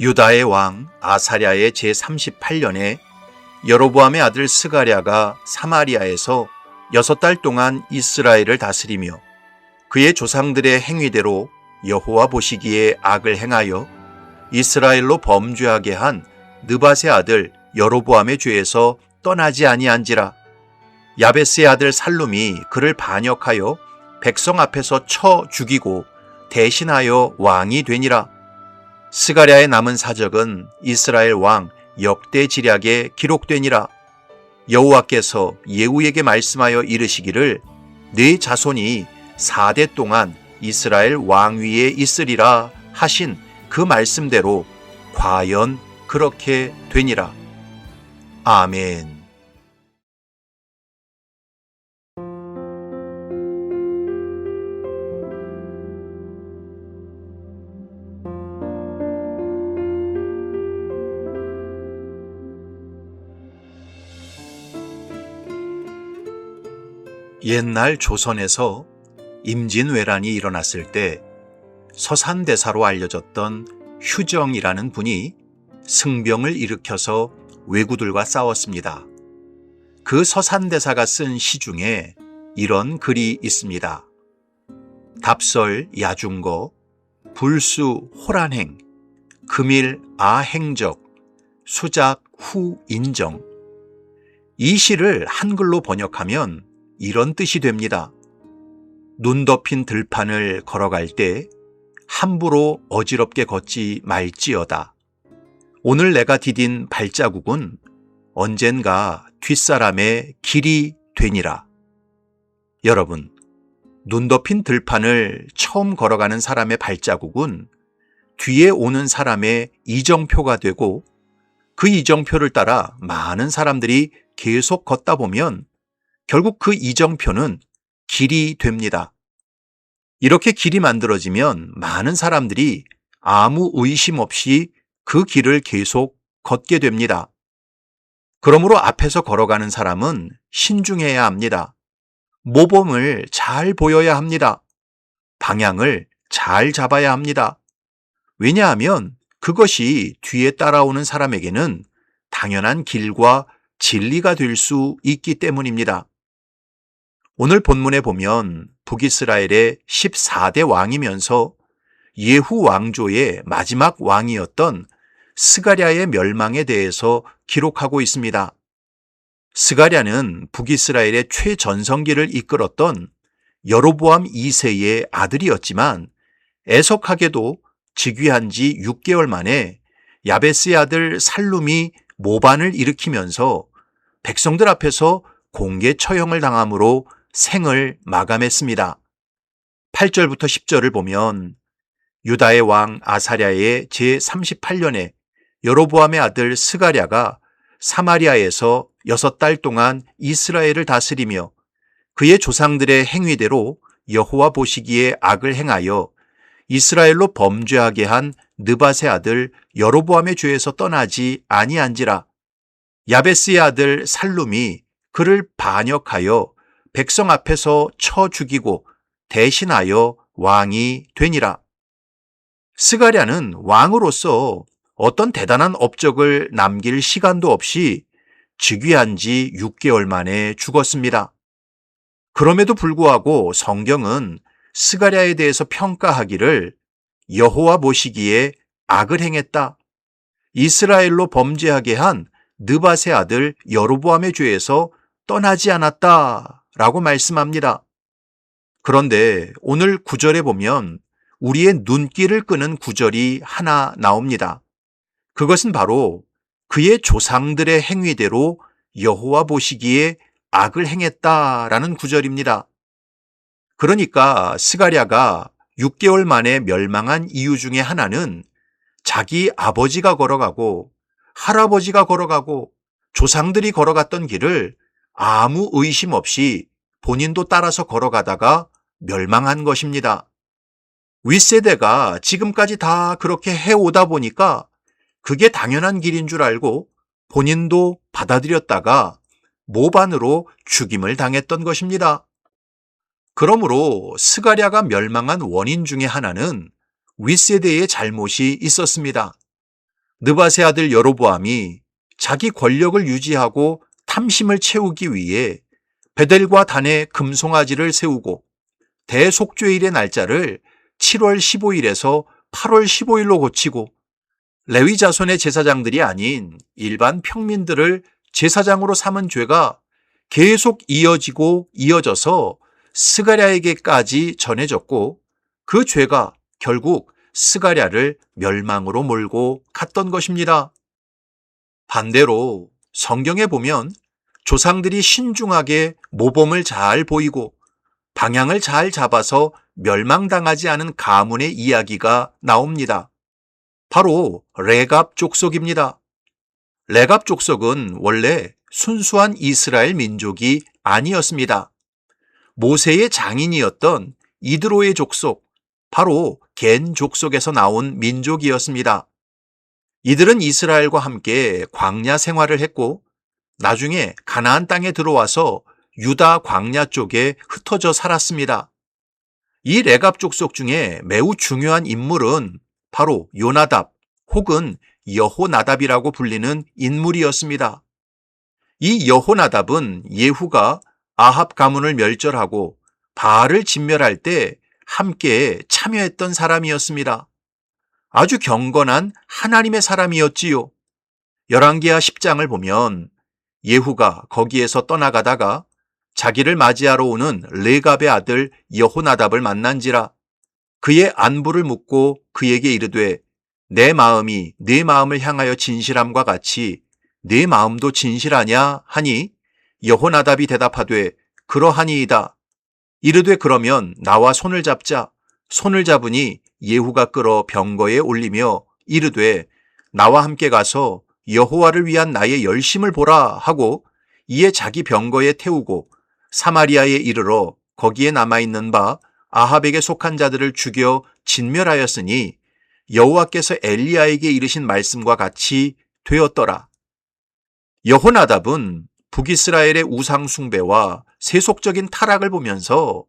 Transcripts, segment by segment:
유다의 왕 아사랴의 제38년에 여로보암의 아들 스가랴가 사마리아에서 6달 동안 이스라엘을 다스리며 그의 조상들의 행위대로 여호와 보시기에 악을 행하여 이스라엘로 범죄하게 한 느밧의 아들 여로보암의 죄에서 떠나지 아니한지라. 야베스의 아들 살룸이 그를 반역하여 백성 앞에서 쳐 죽이고 대신하여 왕이 되니라. 스가랴의 남은 사적은 이스라엘 왕 역대지략에 기록되니라. 여호와께서 예후에게 말씀하여 이르시기를 네 자손이 4대 동안 이스라엘 왕위에 있으리라 하신 그 말씀대로 과연 그렇게 되니라. 아멘. 옛날 조선에서 임진왜란이 일어났을 때 서산대사로 알려졌던 휴정이라는 분이 승병을 일으켜서 왜구들과 싸웠습니다. 그 서산대사가 쓴 시 중에 이런 글이 있습니다. 답설 야중거, 불수 호란행, 금일 아행적, 수작 후인정. 이 시를 한글로 번역하면 이런 뜻이 됩니다. 눈 덮인 들판을 걸어갈 때 함부로 어지럽게 걷지 말지어다. 오늘 내가 디딘 발자국은 언젠가 뒷사람의 길이 되니라. 여러분, 눈 덮인 들판을 처음 걸어가는 사람의 발자국은 뒤에 오는 사람의 이정표가 되고 그 이정표를 따라 많은 사람들이 계속 걷다 보면 결국 그 이정표는 길이 됩니다. 이렇게 길이 만들어지면 많은 사람들이 아무 의심 없이 그 길을 계속 걷게 됩니다. 그러므로 앞에서 걸어가는 사람은 신중해야 합니다. 모범을 잘 보여야 합니다. 방향을 잘 잡아야 합니다. 왜냐하면 그것이 뒤에 따라오는 사람에게는 당연한 길과 진리가 될 수 있기 때문입니다. 오늘 본문에 보면 북이스라엘의 14대 왕이면서 예후 왕조의 마지막 왕이었던 스가랴의 멸망에 대해서 기록하고 있습니다. 스가랴는 북이스라엘의 최전성기를 이끌었던 여로보암 2세의 아들이었지만 애석하게도 즉위한 지 6개월 만에 야베스의 아들 살룸이 모반을 일으키면서 백성들 앞에서 공개 처형을 당함으로 생을 마감했습니다. 8절부터 10절을 보면 유다의 왕 아사랴의 제38년에 여로보암의 아들 스가랴가 사마리아에서 6달 동안 이스라엘을 다스리며 그의 조상들의 행위대로 여호와 보시기에 악을 행하여 이스라엘로 범죄하게 한 느밧의 아들 여로보암의 죄에서 떠나지 아니한지라. 야베스의 아들 살룸이 그를 반역하여 백성 앞에서 쳐 죽이고 대신하여 왕이 되니라. 스가랴는 왕으로서 어떤 대단한 업적을 남길 시간도 없이 즉위한 지 6개월 만에 죽었습니다. 그럼에도 불구하고 성경은 스가랴에 대해서 평가하기를 여호와 보시기에 악을 행했다. 이스라엘로 범죄하게 한 느밧의 아들 여로보암의 죄에서 떠나지 않았다. 라고 말씀합니다. 그런데 오늘 9절에 보면 우리의 눈길을 끄는 구절이 하나 나옵니다. 그것은 바로 그의 조상들의 행위대로 여호와 보시기에 악을 행했다라는 구절입니다. 그러니까 스가랴가 6개월 만에 멸망한 이유 중에 하나는 자기 아버지가 걸어가고 할아버지가 걸어가고 조상들이 걸어갔던 길을 아무 의심 없이 본인도 따라서 걸어가다가 멸망한 것입니다. 윗세대가 지금까지 다 그렇게 해오다 보니까 그게 당연한 길인 줄 알고 본인도 받아들였다가 모반으로 죽임을 당했던 것입니다. 그러므로 스가랴가 멸망한 원인 중에 하나는 윗세대의 잘못이 있었습니다. 느밧의 아들 여로보암이 자기 권력을 유지하고 탐심을 채우기 위해 베델과 단에 금송아지를 세우고 대속죄일의 날짜를 7월 15일에서 8월 15일로 고치고 레위 자손의 제사장들이 아닌 일반 평민들을 제사장으로 삼은 죄가 계속 이어지고 이어져서 스가랴에게까지 전해졌고 그 죄가 결국 스가랴를 멸망으로 몰고 갔던 것입니다. 반대로 성경에 보면 조상들이 신중하게 모범을 잘 보이고 방향을 잘 잡아서 멸망당하지 않은 가문의 이야기가 나옵니다. 바로 레갑 족속입니다. 레갑 족속은 원래 순수한 이스라엘 민족이 아니었습니다. 모세의 장인이었던 이드로의 족속, 바로 겐 족속에서 나온 민족이었습니다. 이들은 이스라엘과 함께 광야 생활을 했고 나중에 가나안 땅에 들어와서 유다 광야 쪽에 흩어져 살았습니다. 이 레갑 족속 중에 매우 중요한 인물은 바로 요나답 혹은 여호나답이라고 불리는 인물이었습니다. 이 여호나답은 예후가 아합 가문을 멸절하고 바알을 진멸할 때 함께 참여했던 사람이었습니다. 아주 경건한 하나님의 사람이었지요. 열왕기하 10장을 보면 예후가 거기에서 떠나가다가 자기를 맞이하러 오는 레갑의 아들 여호나답을 만난지라 그의 안부를 묻고 그에게 이르되 내 마음이 네 마음을 향하여 진실함과 같이 네 마음도 진실하냐 하니 여호나답이 대답하되 그러하니이다. 이르되 그러면 나와 손을 잡자. 손을 잡으니 예후가 끌어 병거에 올리며 이르되 나와 함께 가서 여호와를 위한 나의 열심을 보라 하고 이에 자기 병거에 태우고 사마리아에 이르러 거기에 남아있는 바 아합에게 속한 자들을 죽여 진멸하였으니 여호와께서 엘리야에게 이르신 말씀과 같이 되었더라. 여호나답은 북이스라엘의 우상 숭배와 세속적인 타락을 보면서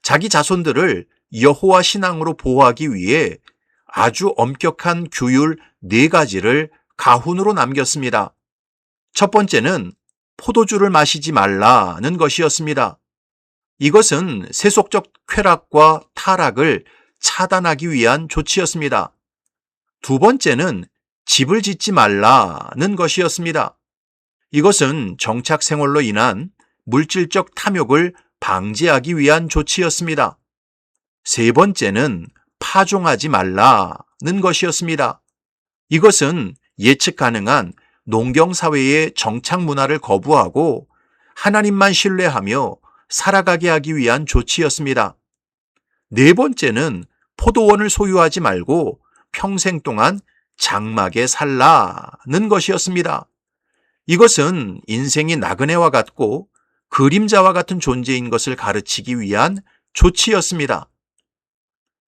자기 자손들을 여호와 신앙으로 보호하기 위해 아주 엄격한 규율 4가지를 가훈으로 남겼습니다. 첫 번째는 포도주를 마시지 말라는 것이었습니다. 이것은 세속적 쾌락과 타락을 차단하기 위한 조치였습니다. 두 번째는 집을 짓지 말라는 것이었습니다. 이것은 정착 생활로 인한 물질적 탐욕을 방지하기 위한 조치였습니다. 세 번째는 파종하지 말라는 것이었습니다. 이것은 예측 가능한 농경사회의 정착 문화를 거부하고 하나님만 신뢰하며 살아가게 하기 위한 조치였습니다. 네 번째는 포도원을 소유하지 말고 평생 동안 장막에 살라는 것이었습니다. 이것은 인생이 나그네와 같고 그림자와 같은 존재인 것을 가르치기 위한 조치였습니다.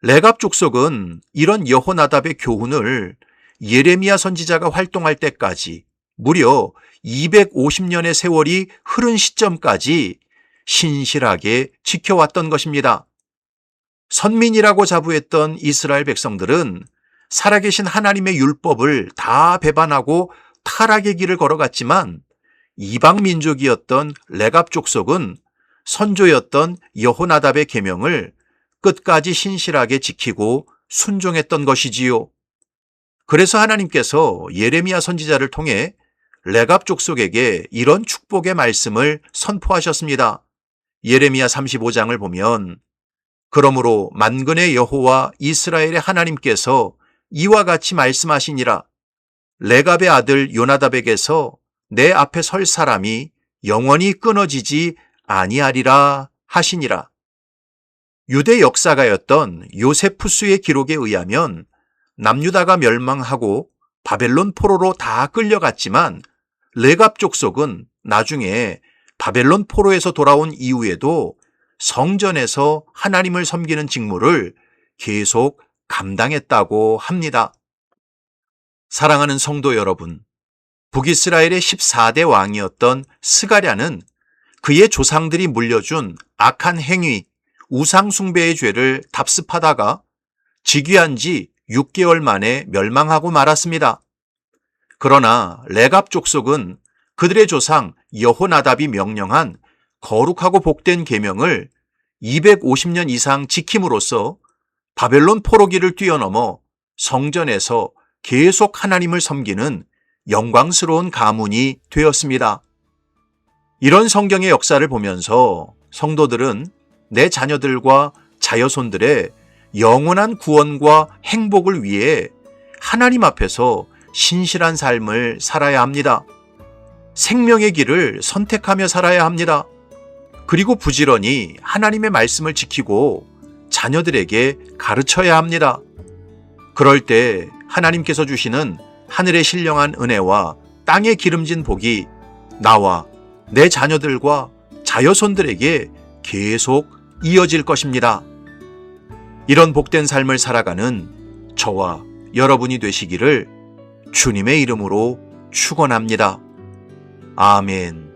레갑 족속은 이런 여호나답의 교훈을 예레미야 선지자가 활동할 때까지 무려 250년의 세월이 흐른 시점까지 신실하게 지켜왔던 것입니다. 선민이라고 자부했던 이스라엘 백성들은 살아계신 하나님의 율법을 다 배반하고 타락의 길을 걸어갔지만 이방 민족이었던 레갑 족속은 선조였던 여호나답의 계명을 끝까지 신실하게 지키고 순종했던 것이지요. 그래서 하나님께서 예레미야 선지자를 통해 레갑 족속에게 이런 축복의 말씀을 선포하셨습니다. 예레미야 35장을 보면 그러므로 만군의 여호와 이스라엘의 하나님께서 이와 같이 말씀하시니라. 레갑의 아들 요나답에게서 내 앞에 설 사람이 영원히 끊어지지 아니하리라 하시니라. 유대 역사가였던 요세푸스의 기록에 의하면 남유다가 멸망하고 바벨론 포로로 다 끌려갔지만 레갑 족속은 나중에 바벨론 포로에서 돌아온 이후에도 성전에서 하나님을 섬기는 직무를 계속 감당했다고 합니다. 사랑하는 성도 여러분, 북이스라엘의 14대 왕이었던 스가랴는 그의 조상들이 물려준 악한 행위, 우상숭배의 죄를 답습하다가 즉위한 지 6개월 만에 멸망하고 말았습니다. 그러나 레갑 족속은 그들의 조상 여호나답이 명령한 거룩하고 복된 계명을 250년 이상 지킴으로써 바벨론 포로기를 뛰어넘어 성전에서 계속 하나님을 섬기는 영광스러운 가문이 되었습니다. 이런 성경의 역사를 보면서 성도들은 내 자녀들과 자여손들의 영원한 구원과 행복을 위해 하나님 앞에서 신실한 삶을 살아야 합니다. 생명의 길을 선택하며 살아야 합니다. 그리고 부지런히 하나님의 말씀을 지키고 자녀들에게 가르쳐야 합니다. 그럴 때 하나님께서 주시는 하늘의 신령한 은혜와 땅의 기름진 복이 나와 내 자녀들과 자여손들에게 계속 이어질 것입니다. 이런 복된 삶을 살아가는 저와 여러분이 되시기를 주님의 이름으로 축원합니다. 아멘.